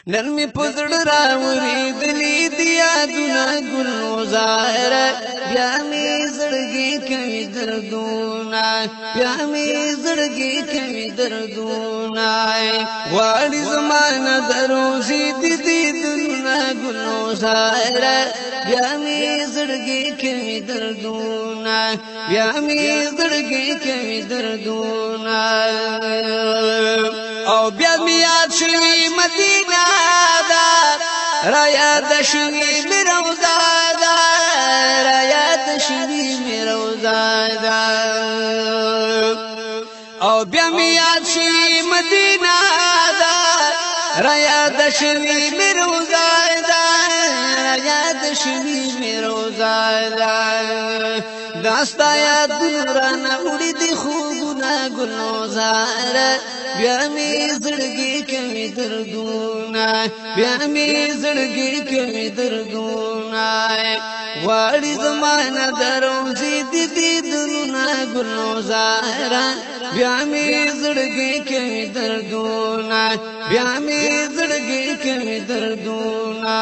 نن می پزړ راوري دلی دیا دنا ګل زهره بیا می زړګي کوي دردونه بیا می زړګي کوي دردونه واړي زمانه دروزي دي دنا ګل زهره بیا می زړګي کوي دردونه بیا می زړګي کوي دردونه او بیا می یاد شوی مدینه دا را یاد شوی می روضه دا را یاد شوی می روضه دا او بیا می یاد شوی مدینه دا را یاد شوی می روضه دا را یاد شوی می روضه دا داستا یاد دورانه وړي دي خوبونه ګل زهره بیا می زړګي کوي دردونه بیا می زړګي کوي دردونه واړي زمانه دروزي دي دونه ګل زهره بیا می زړګي کوي دردونه بیا می زړګي کوي دردونه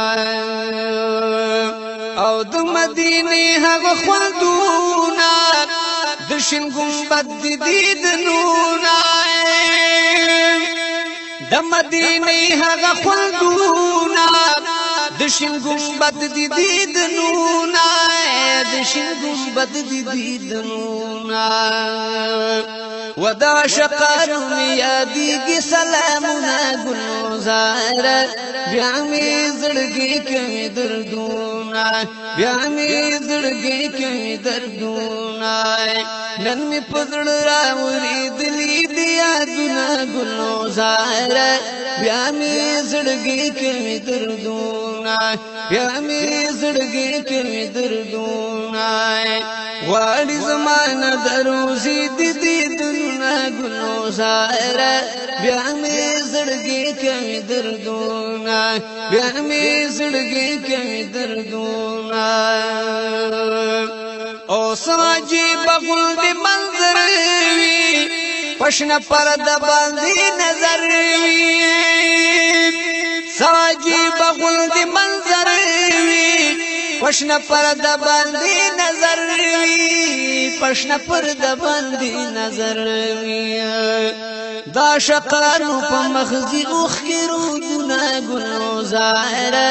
او د مدینه هغه خوندونه د شین ګمبد دي دنونه د مدینه هغه خوندونه د شین ګمبد دي دنونه د شین ګمبد دي دنونه ودا شقر یادیږي سلامونه ګل زهره بیا می زړګي کوي دردونه بیا می زړګي کوي دردونه نن می پزړ راوري دلی دیا دنا ګل زهره بیا می زړګي کوي دردونه بیا می زړګي کوي دردونه واړي زمانه دروزي دي دنا ګل زهره بیا می زړګي کوي دردونه بیا می زړګي کوي دردونه او ساجي بغل دی منظر وی پښنه پرده باندې نظر وی ساجي بغل دی منظر وی پښنه پرده باندې نظر وی پښنه پرده باندې نظر وی دا شقانو په مخزي اوخ کې رودونه ګل زهره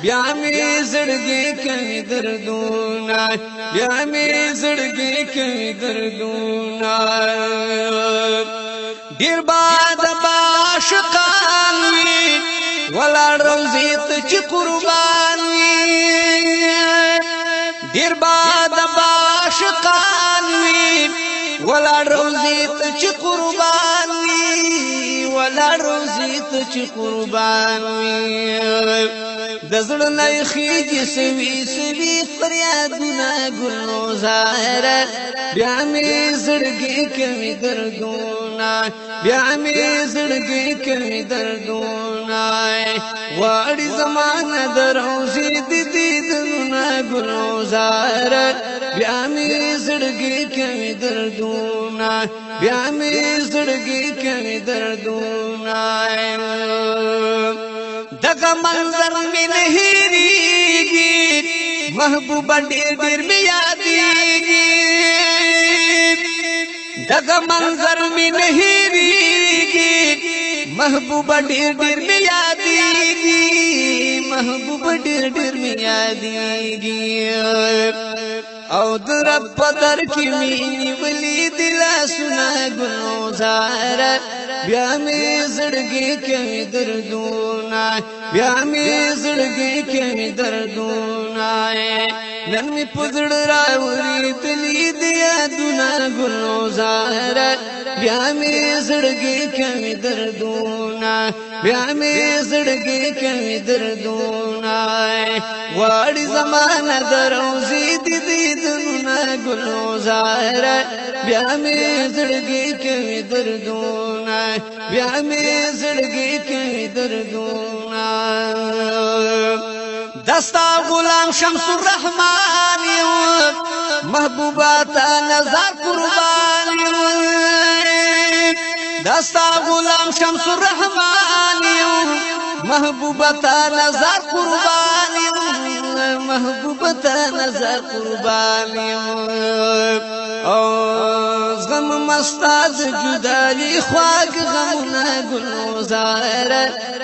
بیا می زړګي کوي دردونه بیا می زړګي کوي دردونه ډیر باد عاشقان وي ولا روزي ته چې قربان وي ډیر باد عاشقان وي ولا روزي ته چې قربان وي ولا روزي ته چې قربان وي د زړه نه خيږي سوي فریادونه ګل زهره بیا می زړګي کوي دردونه بیا می زړګي کوي دردونه واړي زمانه دروزي دي دونه ګل زهره بیا می زړګي کوي دردونه بیا می زړګي کوي دردونه دغه منظر می نه هېریږي محبوبه ډېر می یادېږي دغه منظر می نه هېریږي محبوبه ډېر می یادېږي محبوبه ډېر می یادېږي او در په در کې مینې ولې دلا سنا ګل زهره بیا می زړګي کوي دردونه بیا می زړګي کوي دردونه نن می پزړ راوري دلی دیا دنا ګل زهره بیا می زړګي کوي دردونه بیا می زړګي کوي دردونه واړي زمانه دروزي دي دنا ګل زهره بیا می زړګي کوي دردونه بیا می زړګي کوي دردونه دستا غلام شمس الرحمن یو محبوبات نظر قربان یو دستا غلام شمس الرحمن یو محبوبتا نظر قربانی محبوبتا نظر قربانی او غم مستاد جدالی خواږ غمونه ګلزار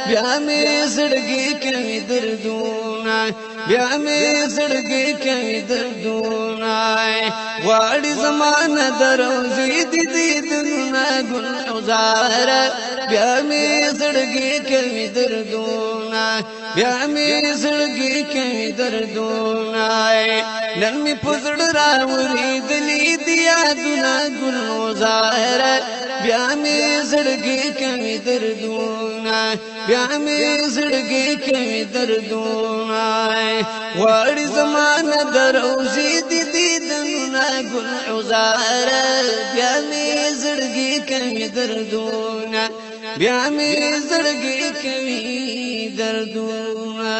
بیا مې زړګي کوي دردونه بیا مې زړګي کوي دردونه غواړي زمانه دروځي دي دیدونه ګلزار بیا مې زړګي کوي دردونه بیا مې زړګي کوي دردونه نن مې پزړ راوري دلی دی یادونه ګلزار بیا مې زړګي کوي دردونه بیا مې زړګي کوي دردونه غواړي زمانه دروځي دي دیدونه ګلزار بیا مې زړګي کوي دردونه بیا مې زړګي کوي دردونه